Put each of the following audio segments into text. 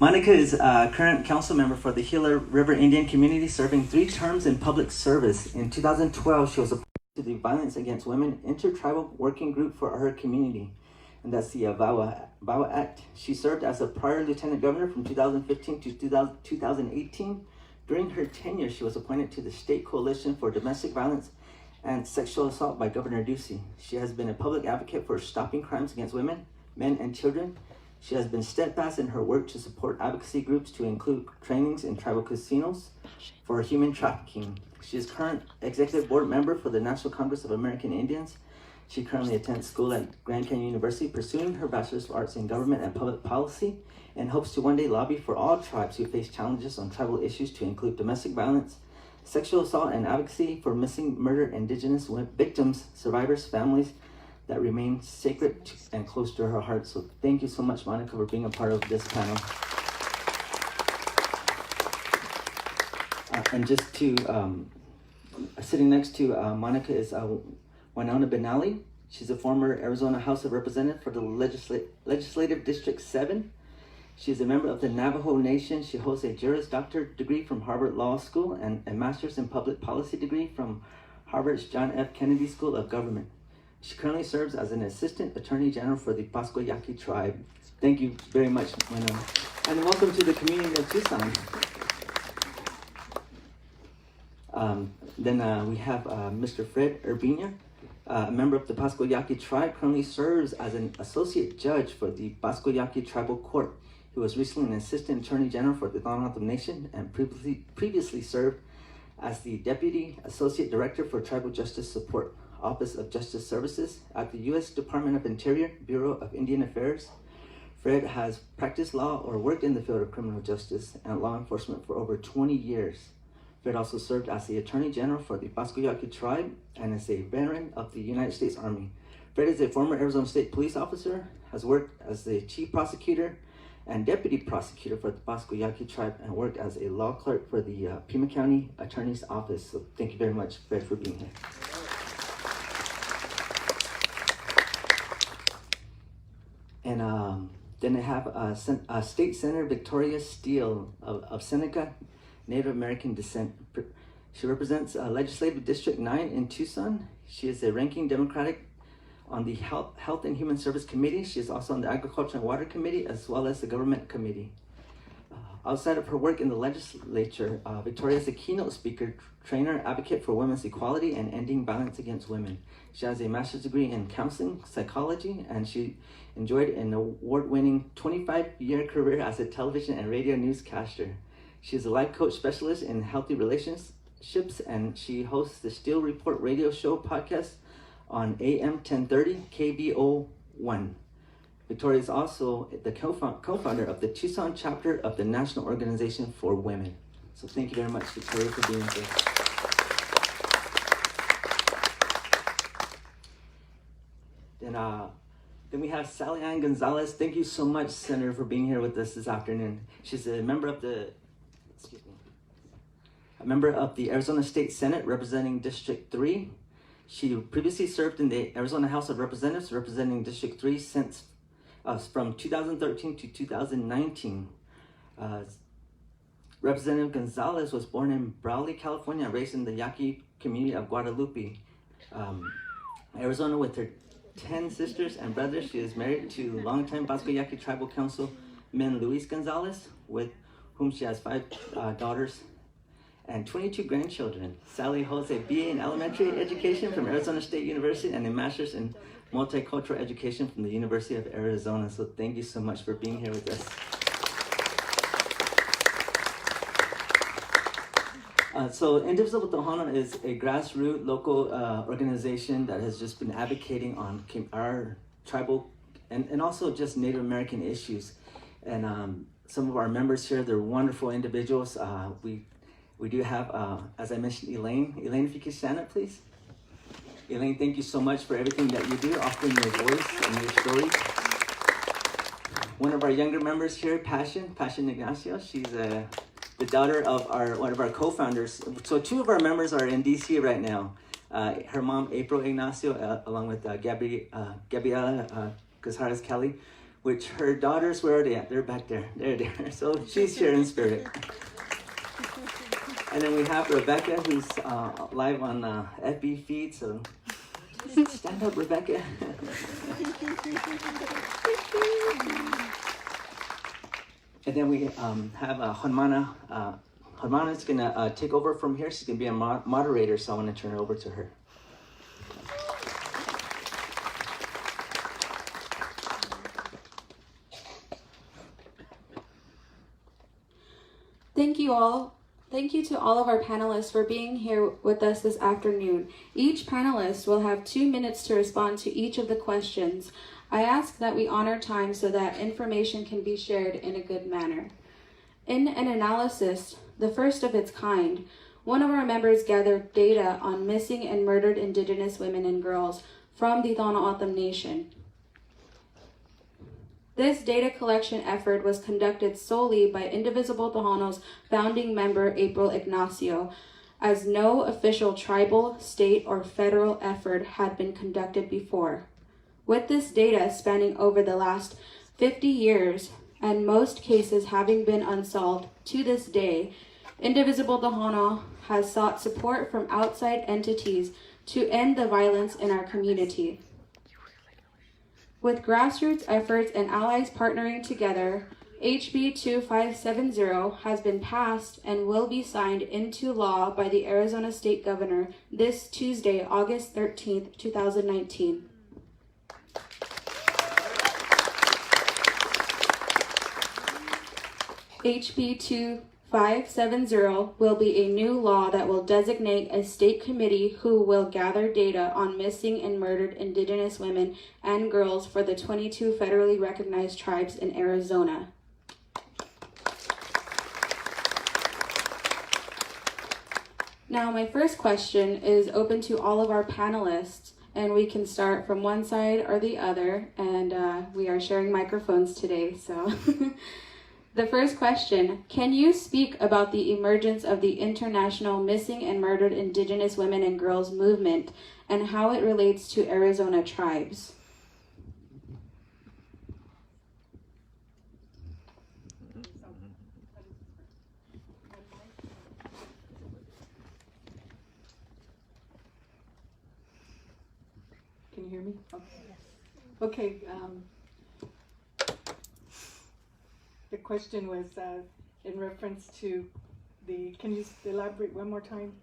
Monica is a current council member for the Gila River Indian community, serving 3 terms in public service. In 2012, she was appointed to the Violence Against Women Intertribal Working Group for her community, and that's the VAWA Act. She served as a prior lieutenant governor from 2015 to 2018. During her tenure, she was appointed to the State Coalition for Domestic Violence and Sexual Assault by Governor Ducey. She has been a public advocate for stopping crimes against women, men, and children. She has been steadfast in her work to support advocacy groups to include trainings in tribal casinos for human trafficking. She is current executive board member for the National Congress of American Indians. She currently attends school at Grand Canyon University, pursuing her Bachelor's of Arts in Government and Public Policy, and hopes to one day lobby for all tribes who face challenges on tribal issues to include domestic violence, sexual assault, and advocacy for missing, murdered, indigenous victims, survivors, families, that remain sacred and close to her heart. So thank you so much, Monica, for being a part of this panel. And just to, sitting next to Monica is Wenona Benally. She's a former Arizona House of Representative for the Legislative District 7. She is a member of the Navajo Nation. She holds a Juris Doctor degree from Harvard Law School and a Master's in Public Policy degree from Harvard's John F. Kennedy School of Government. She currently serves as an Assistant Attorney General for the Pascua Yaqui tribe. Thank you very much, Wenona. And welcome to the community of Tucson. Then we have Mr. Fred Urbina, a member of the Pascua Yaqui tribe, currently serves as an Associate Judge for the Pascua Yaqui Tribal Court. He was recently an Assistant Attorney General for the Tohono Nation and previously served as the Deputy Associate Director for Tribal Justice Support, Office of Justice Services at the U.S. Department of Interior, Bureau of Indian Affairs. Fred has practiced law or worked in the field of criminal justice and law enforcement for over 20 years. Fred also served as the Attorney General for the Pascua Yaqui tribe and is a veteran of the United States Army. Fred is a former Arizona State police officer, has worked as the Chief Prosecutor and Deputy Prosecutor for the Pascua Yaqui tribe, and worked as a law clerk for the Pima County Attorney's Office. So thank you very much, Fred, for being here. And then I have State Senator Victoria Steele of Seneca, Native American descent. She represents Legislative District 9 in Tucson. She is a ranking Democratic on the Health and Human Service Committee. She is also on the Agriculture and Water Committee, as well as the Government Committee. Outside of her work in the legislature, Victoria is a keynote speaker, trainer, advocate for women's equality and ending violence against women. She has a master's degree in counseling psychology, and she enjoyed an award-winning 25-year career as a television and radio newscaster. She is a life coach specialist in healthy relationships, and she hosts the Steele Report radio show podcast on AM 1030 KBO1. Victoria is also the co-founder of the Tucson chapter of the National Organization for Women. So thank you very much, Victoria, for being here. Then we have Sally Ann Gonzalez. Thank you so much, Senator, for being here with us this afternoon. She's a member of the Arizona State Senate representing District 3. She previously served in the Arizona House of Representatives representing District 3 since from 2013 to 2019. Representative Gonzalez was born in Brawley, California, and raised in the Yaqui community of Guadalupe, Arizona. With her 10 sisters and brothers, she is married to longtime Pascua Yaqui Tribal Councilman Luis Gonzalez, with whom she has 5 daughters and 22 grandchildren. Sally holds a BA in elementary education from Arizona State University and a master's in multicultural education from the University of Arizona. So thank you so much for being here with us. So Indivisible Tohono is a grassroots local organization that has just been advocating on our tribal and also just Native American issues. And some of our members here, they're wonderful individuals. We do have, as I mentioned, Elaine. Elaine, if you could stand up, please. Elaine, thank you so much for everything that you do, offering your voice and your stories. One of our younger members here, Passion Ignacio. She's the daughter of one of our co-founders. So 2 of our members are in DC right now. Her mom, April Ignacio, along with Gabriela Casares Kelly. which her daughters, where are they at? They're back there. There. So she's here in spirit. And then we have Rebecca, who's live on FB feed. So stand up, Rebecca. And then we have Hermana. Hermana's going to take over from here. She's going to be a moderator, so I want to turn it over to her. Thank you all. Thank you to all of our panelists for being here with us this afternoon. Each panelist will have 2 minutes to respond to each of the questions. I ask that we honor time so that information can be shared in a good manner. In an analysis, the first of its kind, one of our members gathered data on missing and murdered Indigenous women and girls from the Tohono Nation. This data collection effort was conducted solely by Indivisible Tohono's founding member, April Ignacio, as no official tribal, state, or federal effort had been conducted before. With this data spanning over the last 50 years, and most cases having been unsolved to this day, Indivisible Tohono has sought support from outside entities to end the violence in our community. With grassroots efforts and allies partnering together, HB2570 has been passed and will be signed into law by the Arizona State Governor this Tuesday, August 13th, 2019. HB2570 will be a new law that will designate a state committee who will gather data on missing and murdered Indigenous women and girls for the 22 federally recognized tribes in Arizona. Now, my first question is open to all of our panelists, and we can start from one side or the other, and we are sharing microphones today, so... The first question, can you speak about the emergence of the international missing and murdered Indigenous women and girls movement and how it relates to Arizona tribes? Can you hear me? Okay. The question was in reference to can you elaborate one more time?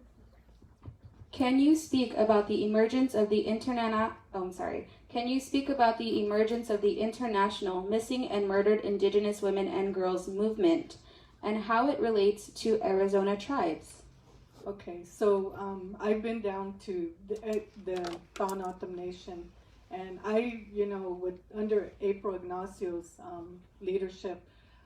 Can you speak about the emergence of the Can you speak about the emergence of the international missing and murdered Indigenous women and girls movement and how it relates to Arizona tribes? Okay, so I've been down to the Tohono Nation, and under April Ignacio's leadership,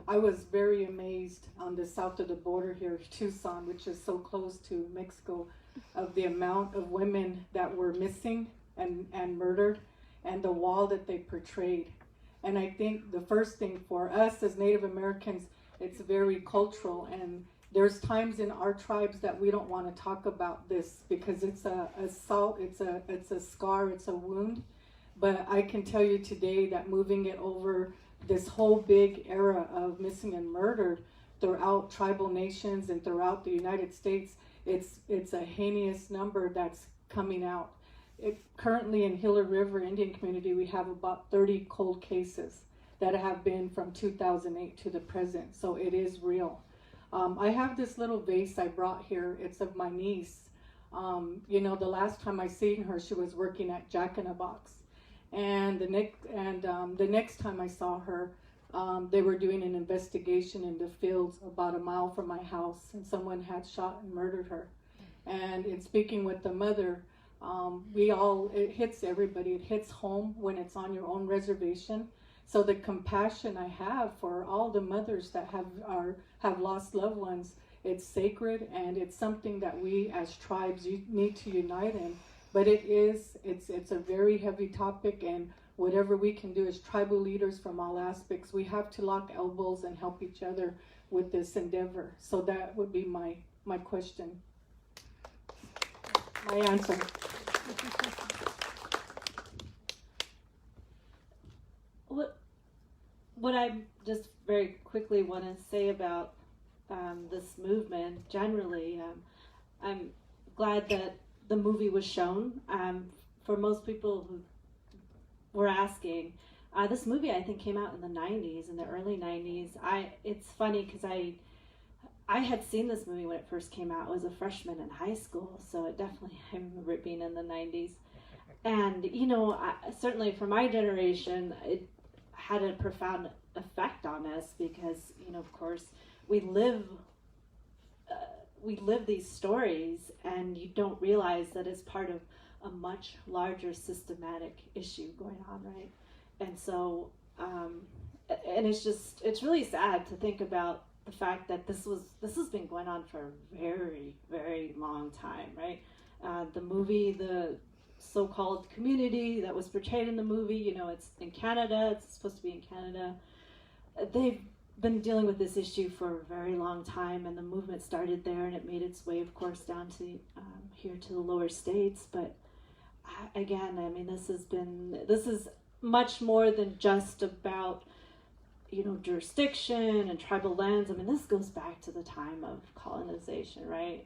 I was very amazed on the south of the border here, Tucson, which is so close to Mexico, of the amount of women that were missing and murdered, and the wall that they portrayed. And I think the first thing for us as Native Americans, it's very cultural, and there's times in our tribes that we don't want to talk about this because it's a scar, it's a wound. But I can tell you today that moving it over this whole big era of missing and murdered throughout tribal nations and throughout the United States, it's a heinous number that's coming out. Currently in Gila River Indian community, we have about 30 cold cases that have been from 2008 to the present, so it is real. I have this little vase I brought here. It's of my niece. The last time I seen her, she was working at Jack in a Box. And the next time I saw her, they were doing an investigation in the fields about a mile from my house, and someone had shot and murdered her. And in speaking with the mother, it hits everybody. It hits home when it's on your own reservation. So the compassion I have for all the mothers that have lost loved ones, it's sacred, and it's something that we as tribes need to unite in. But it's a very heavy topic, and whatever we can do as tribal leaders from all aspects, we have to lock elbows and help each other with this endeavor. So that would be my question, my answer. what I just very quickly want to say about this movement generally, I'm glad that the movie was shown. For most people who were asking, this movie I think came out in the 90s, in the early 90s. It's funny because I had seen this movie when it first came out. I was a freshman in high school, so I remember it being in the 90s. And, you know, certainly for my generation, it had a profound effect on us because, you know, of course, we live these stories, and you don't realize that it's part of a much larger systematic issue going on, right? And so, and it's really sad to think about the fact that this has been going on for a very, very long time, right? The movie, the so-called community that was portrayed in the movie, you know, it's in Canada, it's supposed to be in Canada. They've been dealing with this issue for a very long time, and the movement started there, and it made its way, of course, down to here to the lower states. But again, I mean, this is much more than just about, you know, jurisdiction and tribal lands. I mean, this goes back to the time of colonization, right?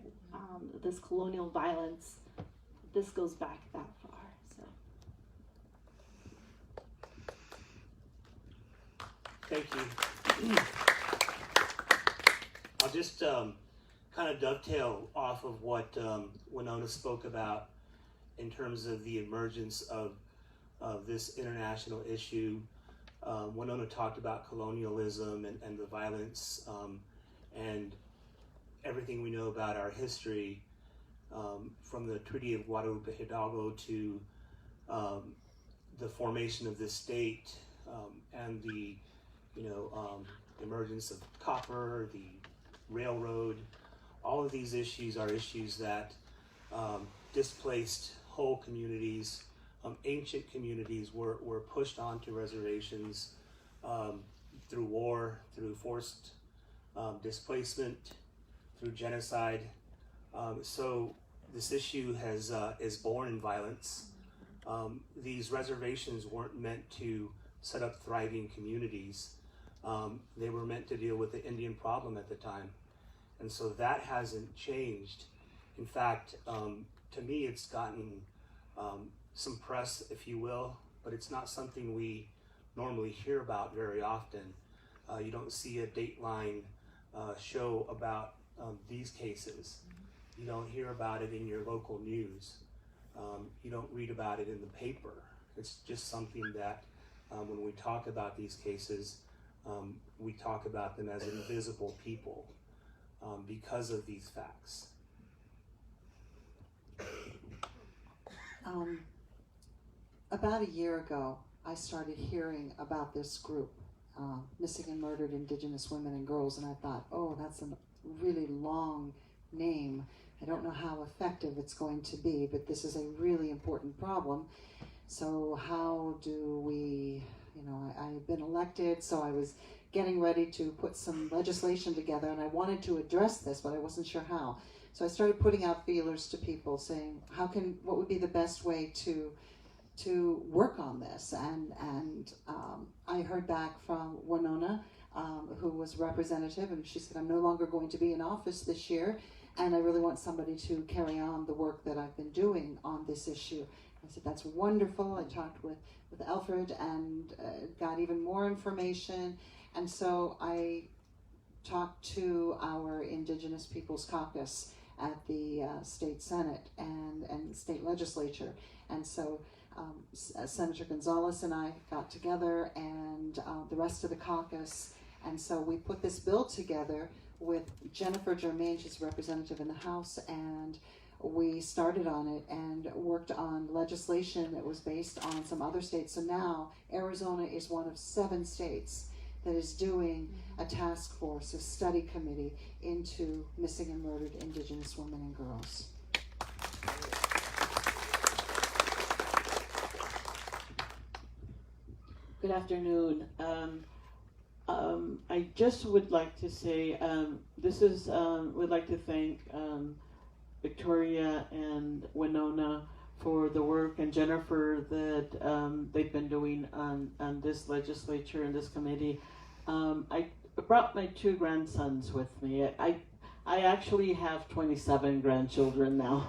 This colonial violence, this goes back that far. So, thank you. I'll just kind of dovetail off of what Wenona spoke about in terms of the emergence of this international issue. Wenona talked about colonialism and the violence and everything we know about our history, from the Treaty of Guadalupe Hidalgo to the formation of this state and the emergence of copper, the railroad. All of these issues are issues that displaced whole communities. Ancient communities were pushed onto reservations through war, through forced displacement, through genocide. So this issue is born in violence. These reservations weren't meant to set up thriving communities. They were meant to deal with the Indian problem at the time. And so that hasn't changed. In fact, to me, it's gotten some press, if you will, but it's not something we normally hear about very often. You don't see a Dateline show about these cases. You don't hear about it in your local news. You don't read about it in the paper. It's just something that when we talk about these cases, we talk about them as invisible people because of these facts. About a year ago, I started hearing about this group, Missing and Murdered Indigenous Women and Girls, and I thought, oh, that's a really long name. I don't know how effective it's going to be, but this is a really important problem. So how do we, I've been elected, so I was getting ready to put some legislation together, and I wanted to address this, but I wasn't sure how. So I started putting out feelers to people saying, what would be the best way to work on this? And I heard back from Wenona, who was representative, and she said, I'm no longer going to be in office this year, and I really want somebody to carry on the work that I've been doing on this issue. I said, that's wonderful. I talked with Alfred and got even more information. And so I talked to our Indigenous Peoples Caucus at the state Senate and state legislature. And so Senator Gonzalez and I got together, and the rest of the caucus. And so we put this bill together with Jennifer Germain, she's a representative in the House, and we started on it and worked on legislation that was based on some other states. So now Arizona is one of 7 states that is doing a task force, a study committee into missing and murdered Indigenous women and girls. Good afternoon. I just would like to say would like to thank Victoria and Wenona for the work, and Jennifer, that they've been doing on this legislature and this committee. I brought my 2 grandsons with me. I actually have 27 grandchildren now.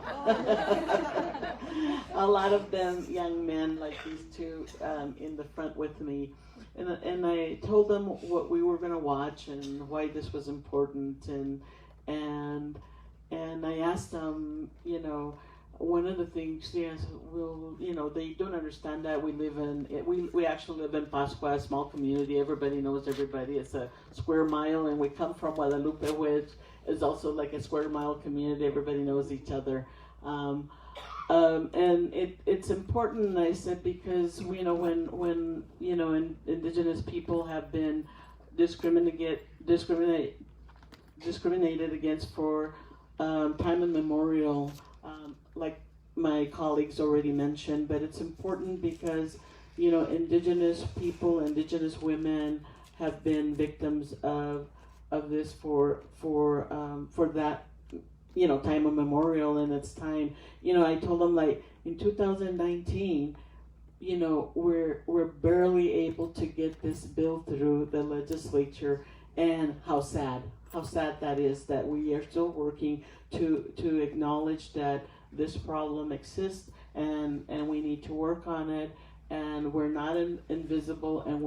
A lot of them young men, like these 2 in the front with me. And I told them what we were going to watch and why this was important. And I asked them, you know, one of the things, yes, well, you know, they don't understand that we actually live in Pascua, a small community. Everybody knows everybody. It's a square mile, and we come from Guadalupe, which is also like a square mile community. Everybody knows each other. And it's important, I said, because, you know, when you know, indigenous people have been discriminated against for time immemorial, like my colleagues already mentioned, but it's important because, you know, indigenous people, indigenous women have been victims of this for that, you know, time immemorial, and it's time. You know, I told them, like, in 2019, you know, we're barely able to get this bill through the legislature, and how sad that is, that we are still working to acknowledge that this problem exists, and we need to work on it, and we're not invisible, and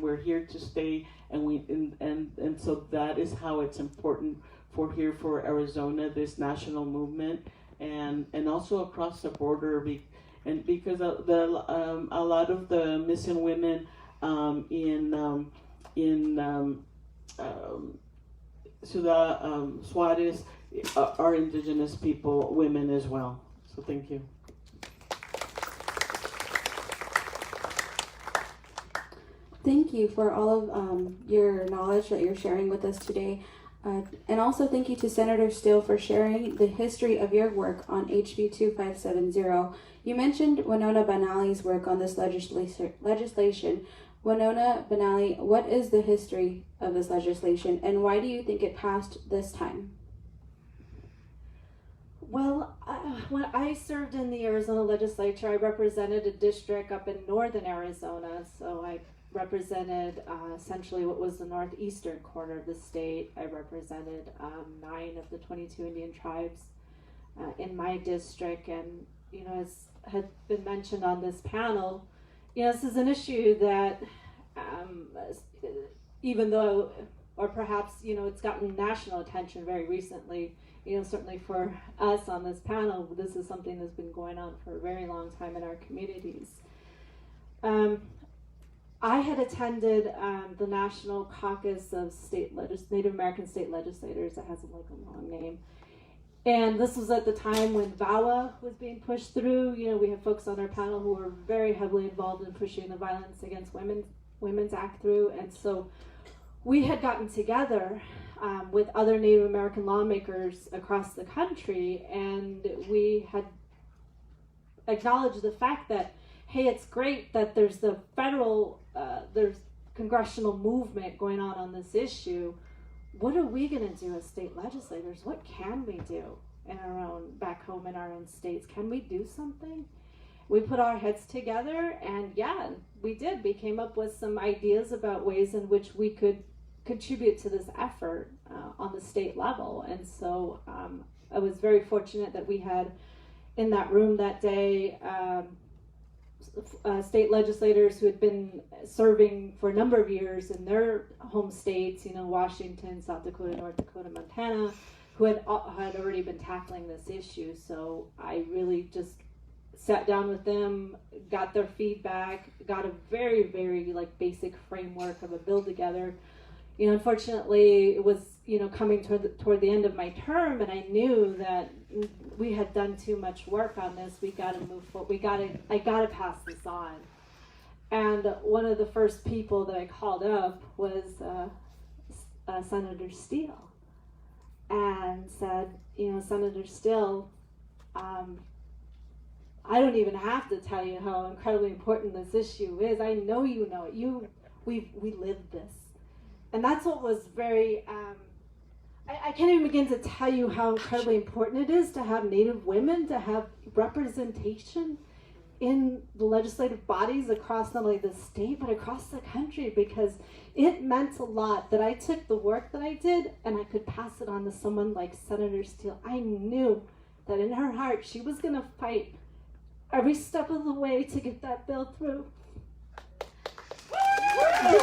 we're here to stay, and so that is how it's important for Arizona, this national movement, and also across the border, because a lot of the missing women in Ciudad Juarez are indigenous people, women as well. So thank you. Thank you for all of your knowledge that you're sharing with us today. And also thank you to Senator Steele for sharing the history of your work on HB2570. You mentioned Wenona Benally-'s work on this legislation. Wenona Benally, what is the history of this legislation, and why do you think it passed this time? Well, when I served in the Arizona legislature, I represented a district up in northern Arizona, so I represented essentially what was the northeastern corner of the state. I represented 9 of the 22 Indian tribes in my district, and, you know, as had been mentioned on this panel, you know, this is an issue that even though, or perhaps, you know, it's gotten national attention very recently, you know, certainly for us on this panel, this is something that's been going on for a very long time in our communities. I had attended the National Caucus of Native American State Legislators. It has like a long name. And this was at the time when VAWA was being pushed through. You know, we have folks on our panel who were very heavily involved in pushing the Violence Against Women's Act through. And so we had gotten together with other Native American lawmakers across the country, and we had acknowledged the fact that, hey, it's great that there's the federal, there's congressional movement going on this issue. What are we going to do as state legislators? What can we do in our own, back home in our own states? Can we do something? We put our heads together, and yeah, we did. We came up with some ideas about ways in which we could contribute to this effort on the state level. And so I was very fortunate that we had in that room that day state legislators who had been serving for a number of years in their home states, you know, Washington, South Dakota, North Dakota, Montana, who had already been tackling this issue. So I really just sat down with them, got their feedback, got a very, very like basic framework of a bill together. You know, unfortunately, it was, you know, coming toward the end of my term, and I knew that we had done too much work on this. We got to move forward. I got to pass this on. And one of the first people that I called up was Senator Steele, and said, you know, Senator Steele, I don't even have to tell you how incredibly important this issue is. I know you know it. We lived this. And that's what was very I can't even begin to tell you how incredibly important it is to have Native women, to have representation in the legislative bodies across not only the state, but across the country, because it meant a lot that I took the work that I did and I could pass it on to someone like Senator Steele. I knew that in her heart, she was going to fight every step of the way to get that bill through.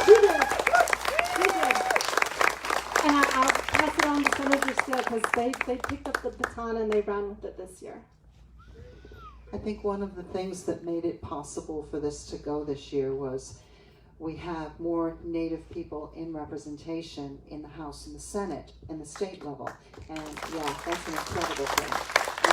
She did. And I'll pass it on to Senator Steele because they picked up the baton and they ran with it this year. I think one of the things that made it possible for this to go this year was we have more Native people in representation in the House and the Senate and the state level. And yeah, that's an incredible thing.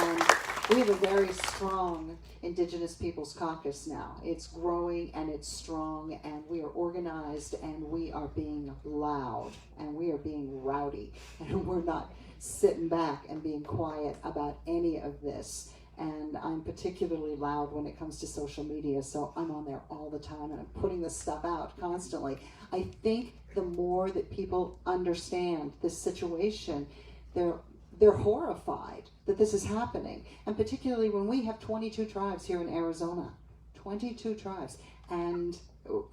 And we have a very strong Indigenous Peoples Caucus now. It's growing and it's strong, and we are organized, and we are being loud, and we are being rowdy, and we're not sitting back and being quiet about any of this. And I'm particularly loud when it comes to social media, so I'm on there all the time and I'm putting this stuff out constantly. I think the more that people understand this situation, they're horrified that this is happening. And particularly when we have 22 tribes here in Arizona, 22 tribes, and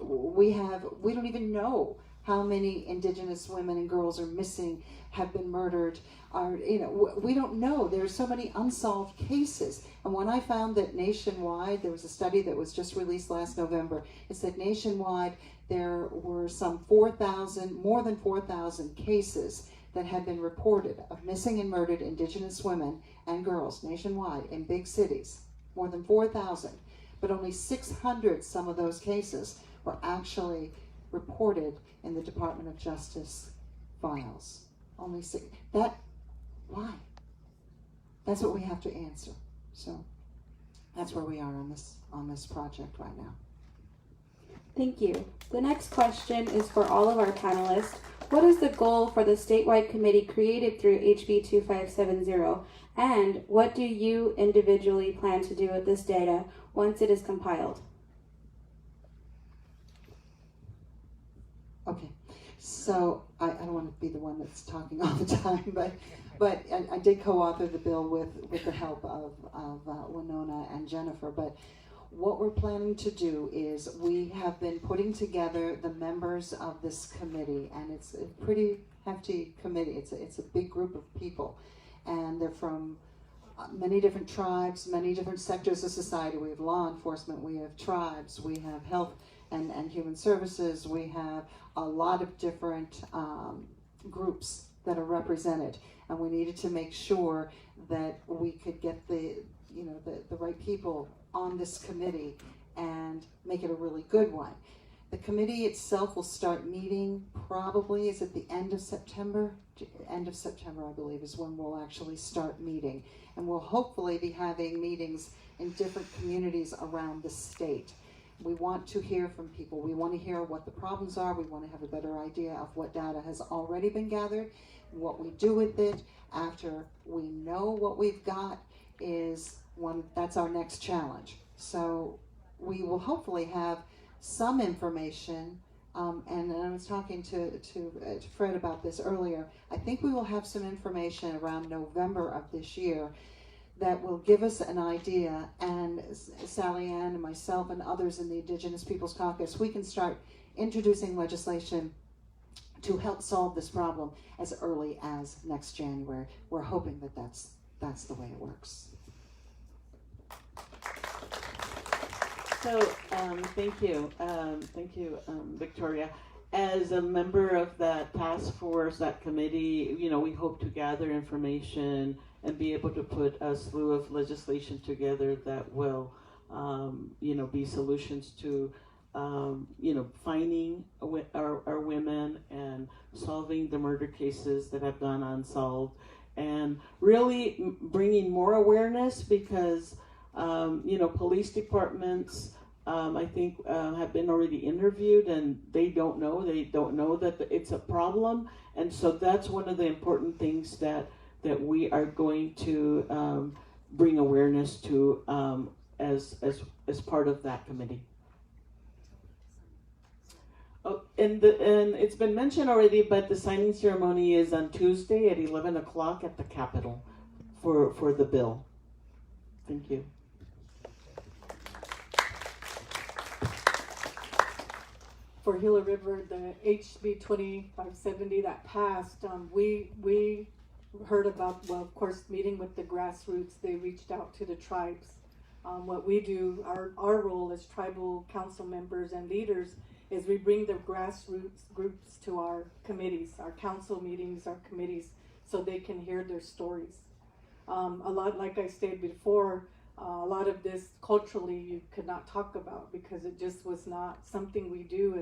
we don't even know how many Indigenous women and girls are missing, have been murdered, we don't know. There's so many unsolved cases. And when I found that nationwide, there was a study that was just released last November, it said nationwide there were more than 4,000 cases that had been reported of missing and murdered Indigenous women and girls nationwide in big cities, more than 4,000. But only 600, some of those cases, were actually reported in the Department of Justice files. Only 6. Why? That's what we have to answer. So that's where we are on this project right now. Thank you. The next question is for all of our panelists. What is the goal for the statewide committee created through HB2570? And what do you individually plan to do with this data once it is compiled? Okay, so I don't want to be the one that's talking all the time, but I did co-author the bill with the help of Wenona and Jennifer. But what we're planning to do is we have been putting together the members of this committee, and it's a pretty hefty committee. It's a big group of people, and they're from many different tribes, many different sectors of society. We have law enforcement, we have tribes, we have health and human services, we have a lot of different groups that are represented, and we needed to make sure that we could get the right people on this committee and make it a really good one. The committee itself will start meeting probably, is it the end of September? End of September, I believe, is when we'll actually start meeting. And we'll hopefully be having meetings in different communities around the state. We want to hear from people. We want to hear what the problems are. We want to have a better idea of what data has already been gathered, what we do with it after we know what we've got that's our next challenge. So we will hopefully have some information, and I was talking to Fred about this earlier. I think we will have some information around November of this year that will give us an idea, and Sally Ann and myself and others in the Indigenous Peoples Caucus, we can start introducing legislation to help solve this problem as early as next January. We're hoping that that's the way it works. So, thank you, Victoria. As a member of that task force, that committee, we hope to gather information and be able to put a slew of legislation together that will, be solutions to, finding our women and solving the murder cases that have gone unsolved, and really bringing more awareness because, police departments, I think, have been already interviewed, and they don't know that it's a problem. And so that's one of the important things that we are going to bring awareness to as part of that committee. Oh, and it's been mentioned already, but the signing ceremony is on Tuesday at 11 o'clock at the Capitol for the bill. Thank you. For Gila River, the HB2570 that passed, we heard about, well, of course, meeting with the grassroots. They reached out to the tribes. What we do, our role as tribal council members and leaders, is we bring the grassroots groups to our committees, our council meetings, our committees, so they can hear their stories. A lot, like I stated before, a lot of this culturally you could not talk about because it just was not something we do.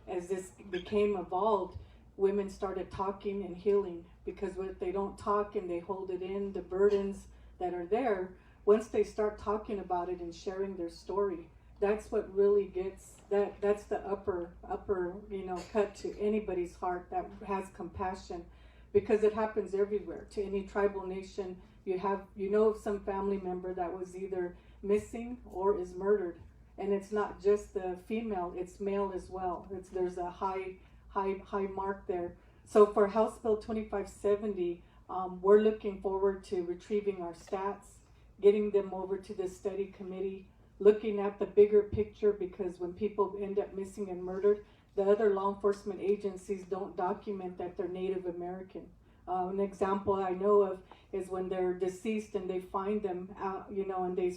As this became evolved, women started talking and healing, because if they don't talk and they hold it in, the burdens that are there, once they start talking about it and sharing their story, that's what really gets that's the upper cut to anybody's heart that has compassion, because it happens everywhere. To any tribal nation, you know of some family member that was either missing or is murdered, and it's not just the female, it's male as well. There's a high mark there. So for House Bill 2570, we're looking forward to retrieving our stats, getting them over to the study committee, looking at the bigger picture, because when people end up missing and murdered, the other law enforcement agencies don't document that they're Native American. An example I know of is when they're deceased and they find them out, and they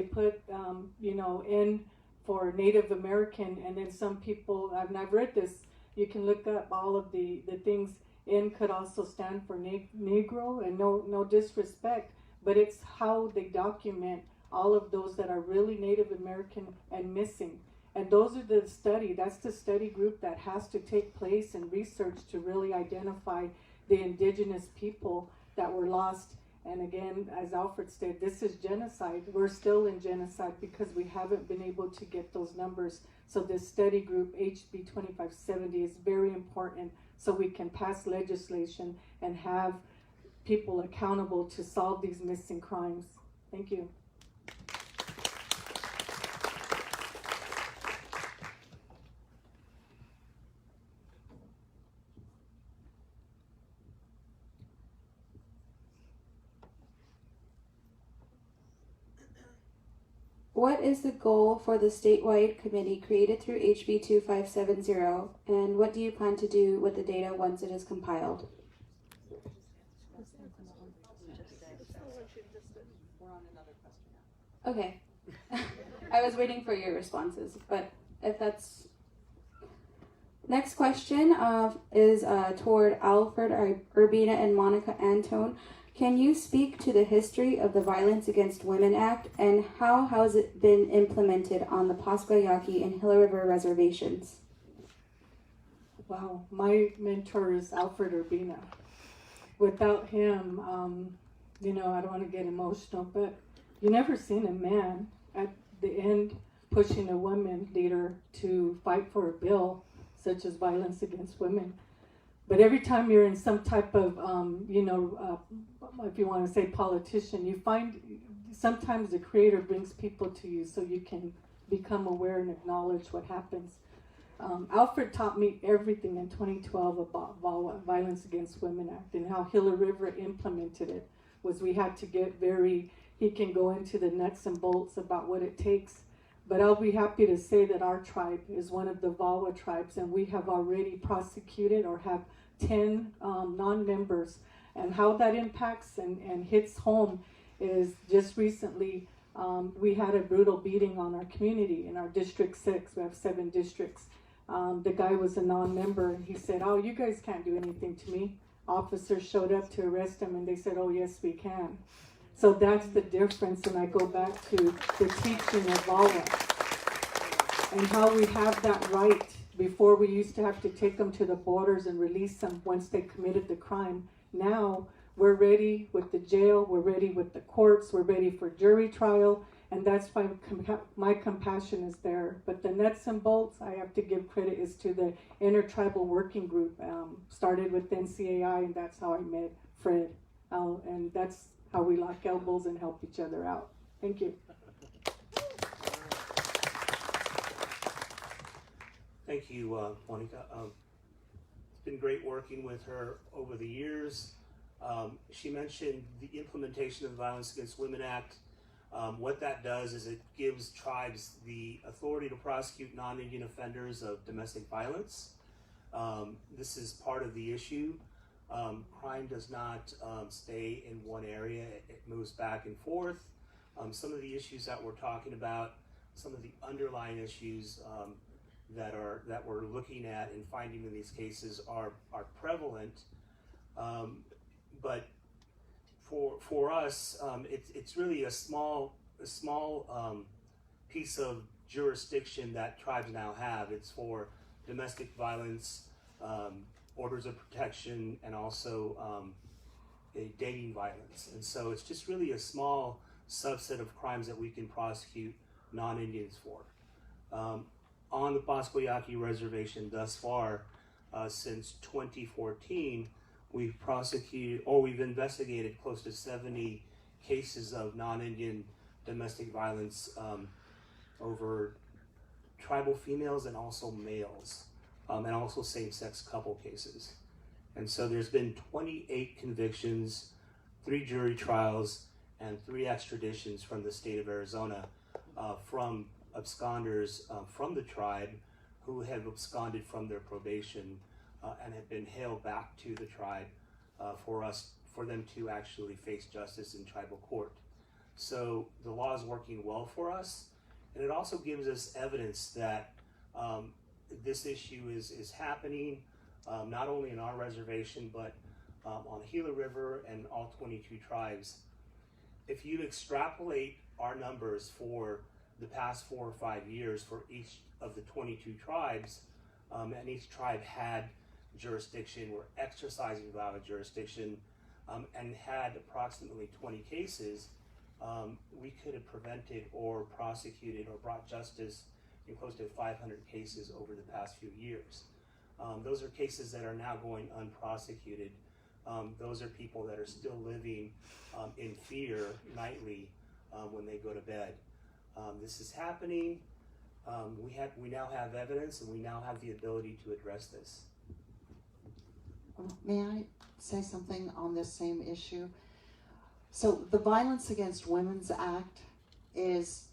put, in for Native American, and then some people, and I've read this, you can look up all of the things. N could also stand for Negro, and no disrespect, but it's how they document all of those that are really Native American and missing. And those are that's the study group that has to take place and research to really identify the indigenous people that were lost. And again, as Alfred said, this is genocide. We're still in genocide because we haven't been able to get those numbers. So this study group, HB 2570, is very important, so we can pass legislation and have people accountable to solve these missing crimes. Thank you. What is the goal for the statewide committee created through HB 2570, and what do you plan to do with the data once it is compiled? Okay. I was waiting for your responses, but if that's... Next question is toward Alfred, Urbina, and Monica Antone. Can you speak to the history of the Violence Against Women Act, and how has it been implemented on the Pascua, Yaqui, and Gila River reservations? Wow, my mentor is Alfred Urbina. Without him, I don't want to get emotional, but you never seen a man at the end pushing a woman leader to fight for a bill such as violence against women. But every time you're in some type of, if you want to say politician, you find sometimes the Creator brings people to you so you can become aware and acknowledge what happens. Alfred taught me everything in 2012 about Violence Against Women Act, and how Gila River implemented it. We had to get he can go into the nuts and bolts about what it takes. But I'll be happy to say that our tribe is one of the VAWA tribes, and we have already prosecuted or have 10 non-members. And how that impacts and hits home is just recently we had a brutal beating on our community in our District 6. We have 7 districts. The guy was a non-member, and he said, "Oh, you guys can't do anything to me." Officers showed up to arrest him, and they said, "Oh, yes, we can." So that's the difference, and I go back to the teaching of VAWA and how we have that right. Before, we used to have to take them to the borders and release them once they committed the crime. Now we're ready with the jail, we're ready with the courts, we're ready for jury trial, and that's why my compassion is there. But the nuts and bolts, I have to give credit, is to the Intertribal Working Group, started with NCAI, and that's how I met Fred, and that's how we lock elbows and help each other out. Thank you. Thank you, Monica. It's been great working with her over the years. She mentioned the implementation of the Violence Against Women Act. What that does is it gives tribes the authority to prosecute non-Indian offenders of domestic violence. This is part of the issue. Crime does not stay in one area, it moves back and forth. Some of the issues that we're talking about, some of the underlying issues that we're looking at and finding in these cases are prevalent, but for us, it's really a small piece of jurisdiction that tribes now have. It's for domestic violence, orders of protection, and also dating violence. And so it's just really a small subset of crimes that we can prosecute non-Indians for. On the Pascua Yaqui reservation thus far, since 2014, we've investigated close to 70 cases of non-Indian domestic violence over tribal females and also males, and also same-sex couple cases. And so there's been 28 convictions, 3 jury trials, and 3 extraditions from the state of Arizona from absconders from the tribe who have absconded from their probation and have been hailed back to the tribe for them to actually face justice in tribal court. So the law is working well for us, and it also gives us evidence that this issue is happening not only in our reservation but on Gila River and all 22 tribes. If you extrapolate our numbers for the past 4 or 5 years for each of the 22 tribes, and each tribe had jurisdiction, were exercising valid jurisdiction, and had approximately 20 cases, we could have prevented or prosecuted or brought justice in close to 500 cases over the past few years. Those are cases that are now going unprosecuted. Those are people that are still living in fear nightly when they go to bed. This is happening. We now have evidence, and we now have the ability to address this. May I say something on this same issue? So the Violence Against Women's Act is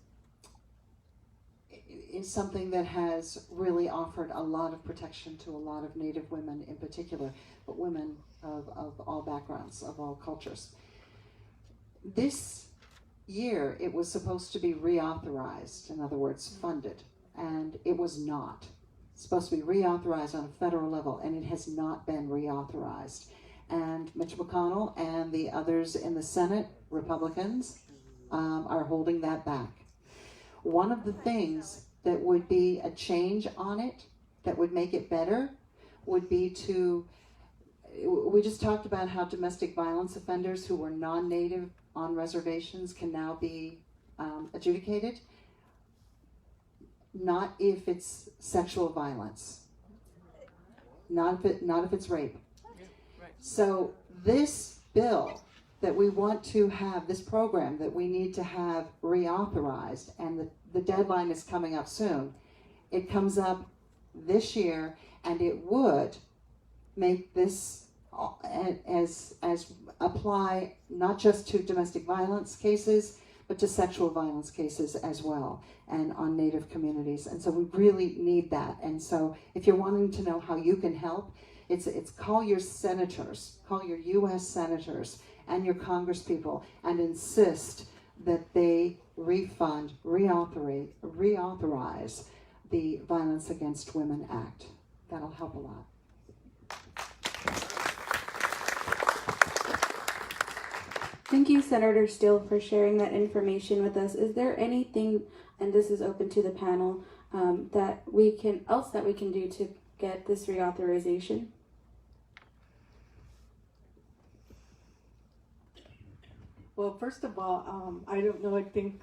something that has really offered a lot of protection to a lot of Native women in particular, but women of all backgrounds, of all cultures. This year it was supposed to be reauthorized, in other words, funded, and it was not. It's supposed to be reauthorized on a federal level, and it has not been reauthorized. And Mitch McConnell and the others in the Senate, Republicans, are holding that back. One of the things that would be a change on it, that would make it better, would be to, we just talked about how domestic violence offenders who were non-native on reservations can now be adjudicated. Not if it's sexual violence, not if it's rape. So this bill that we want to have, this program that we need to have reauthorized, and the deadline is coming up soon. It comes up this year, and it would make this as apply not just to domestic violence cases, but to sexual violence cases as well, and on Native communities. And so we really need that. And so if you're wanting to know how you can help, it's call your senators, call your U.S. senators and your congresspeople, and insist that they refund, reauthorize the Violence Against Women Act. That'll help a lot. Thank you, Senator Steele, for sharing that information with us. Is there anything, and this is open to the panel, that we can do to get this reauthorization? Well, first of all, I don't know, I think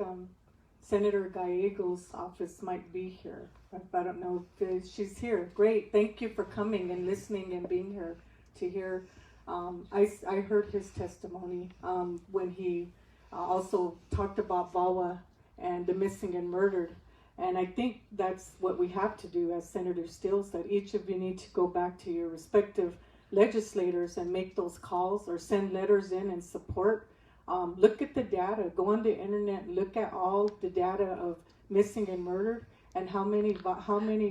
Senator Gallego's office might be here. I don't know if she's here. Great, thank you for coming and listening and being here to hear. I heard his testimony when he also talked about VAWA and the missing and murdered. And I think that's what we have to do, as Senator Steele said. Each of you need to go back to your respective legislators and make those calls or send letters in and support. Look at the data. Go on the internet. Look at all the data of missing and murdered, and how many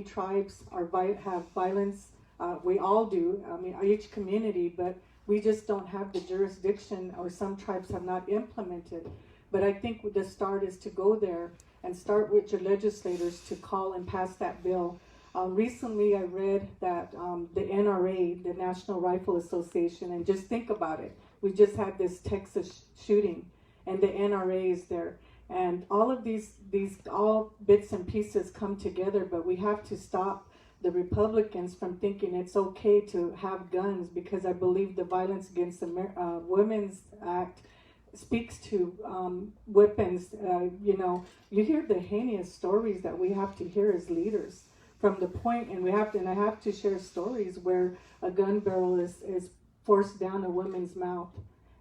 tribes have violence. We all do. I mean, each community, but we just don't have the jurisdiction, or some tribes have not implemented. But I think the start is to go there and start with your legislators to call and pass that bill. Recently, I read that the NRA, the National Rifle Association, and just think about it. We just had this Texas shooting, and the NRA is there. And all of these all bits and pieces come together, but we have to stop the Republicans from thinking it's okay to have guns, because I believe the Violence Against Women's Act speaks to weapons. You hear the heinous stories that we have to hear as leaders from the point, and I have to share stories where a gun barrel is forced down a woman's mouth,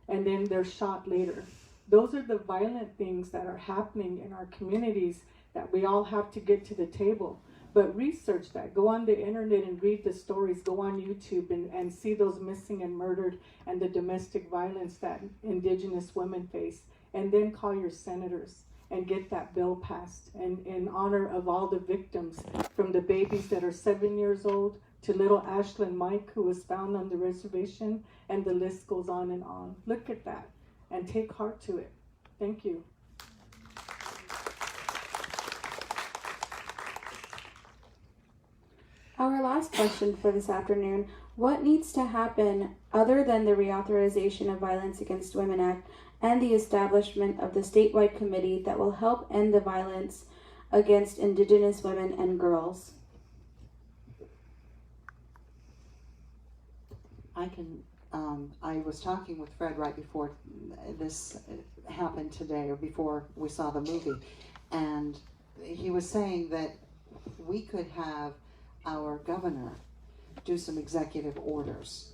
and then they're shot later. Those are the violent things that are happening in our communities that we all have to get to the table. But research that. Go on the internet and read the stories. Go on YouTube and see those missing and murdered and the domestic violence that Indigenous women face. And then call your senators and get that bill passed in honor of all the victims, from the babies that are 7 years old to little Ashlyn Mike, who was found on the reservation, and the list goes on and on. Look at that and take heart to it. Thank you. Our last question for this afternoon: what needs to happen other than the reauthorization of Violence Against Women Act and the establishment of the statewide committee that will help end the violence against Indigenous women and girls? I was talking with Fred right before this happened today, or before we saw the movie, and he was saying that we could have our governor do some executive orders.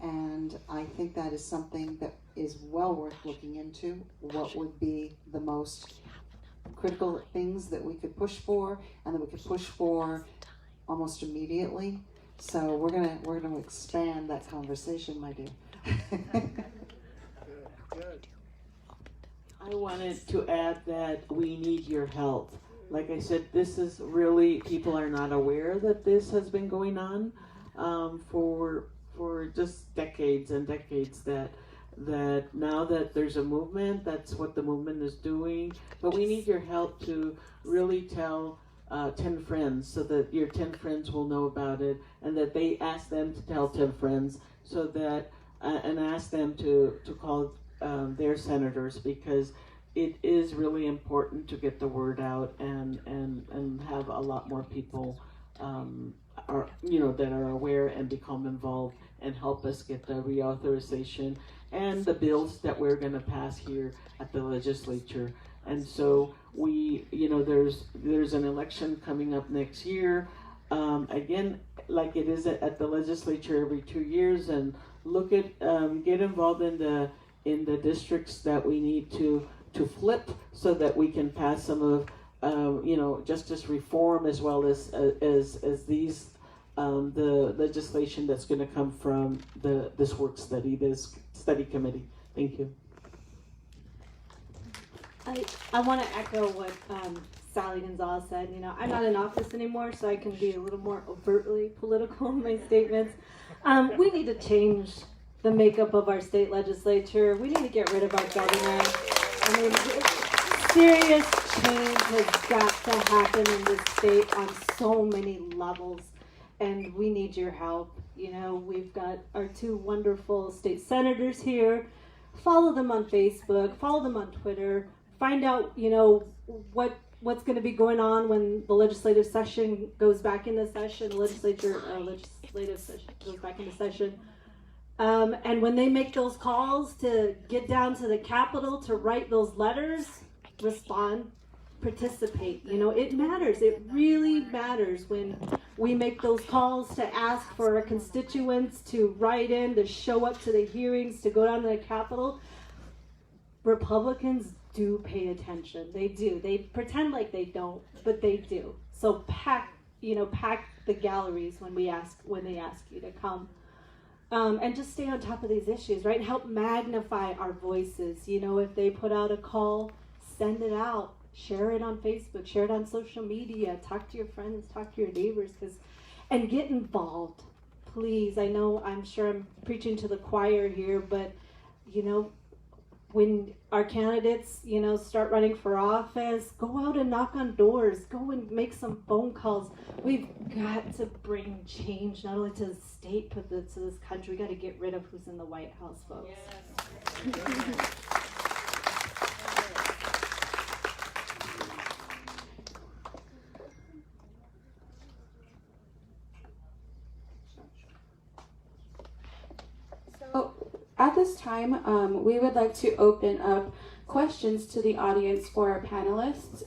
And I think that is something that is well worth looking into. What would be the most critical things that we could push for, and that we could push for almost immediately. So we're gonna expand that conversation, my dear. I wanted to add that we need your help. Like I said, this is really, people are not aware that this has been going on for just decades and decades, that now that there's a movement, that's what the movement is doing. But we need your help to really tell 10 friends, so that your 10 friends will know about it, and that they ask them to tell 10 friends, so that and ask them to call their senators, because it is really important to get the word out and have a lot more people that are aware and become involved and help us get the reauthorization and the bills that we're going to pass here at the legislature. And so there's an election coming up next year. Again, like it is at the legislature every 2 years, and look at get involved in the districts that we need to flip, so that we can pass some of justice reform, as well as these the legislation that's going to come from this study committee. Thank you. I want to echo what Sally Gonzalez said. I'm not in office anymore, so I can be a little more overtly political in my statements. We need to change the makeup of our state legislature. We need to get rid of our governor. I mean, serious change has got to happen in this state on so many levels, and we need your help. We've got our 2 wonderful state senators here. Follow them on Facebook, follow them on Twitter, find out, what's going to be going on when the legislative session goes back into session, legislative session goes back into session. And when they make those calls to get down to the Capitol to write those letters, respond, participate. It matters. It really matters when we make those calls to ask for our constituents to write in, to show up to the hearings, to go down to the Capitol. Republicans do pay attention. They do. They pretend like they don't, but they do. So pack the galleries when they ask you to come. And just stay on top of these issues, right? Help magnify our voices. If they put out a call, send it out. Share it on Facebook. Share it on social media. Talk to your friends. Talk to your neighbors. And get involved, please. I'm sure I'm preaching to the choir here, but, when our candidates, start running for office, go out and knock on doors. Go and make some phone calls. We've got to bring change, not only to the state, but to this country. We got to get rid of who's in the White House, folks. Yes. At this time, we would like to open up questions to the audience for our panelists.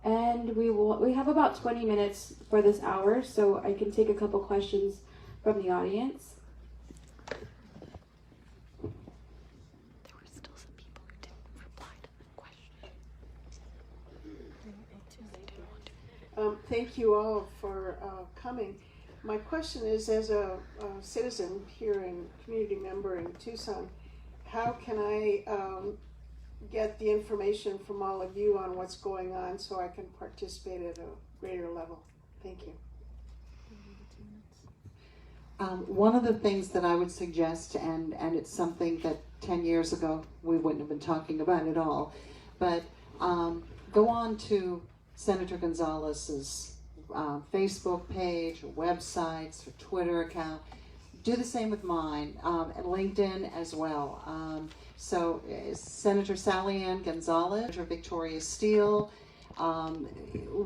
And we have about 20 minutes for this hour, so I can take a couple questions from the audience. There were still some people who didn't reply to the question. Thank you all for coming. My question is, as a citizen here and community member in Tucson, how can I get the information from all of you on what's going on so I can participate at a greater level? Thank you. One of the things that I would suggest, and it's something that 10 years ago we wouldn't have been talking about at all, but go on to Senator Gonzalez's Facebook page, websites, or Twitter account. Do the same with mine, and LinkedIn as well. So Senator Sally Ann Gonzalez, Senator Victoria Steele,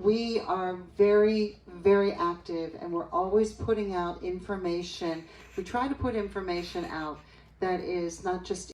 we are very, very active, and we're always putting out information. We try to put information out that is not just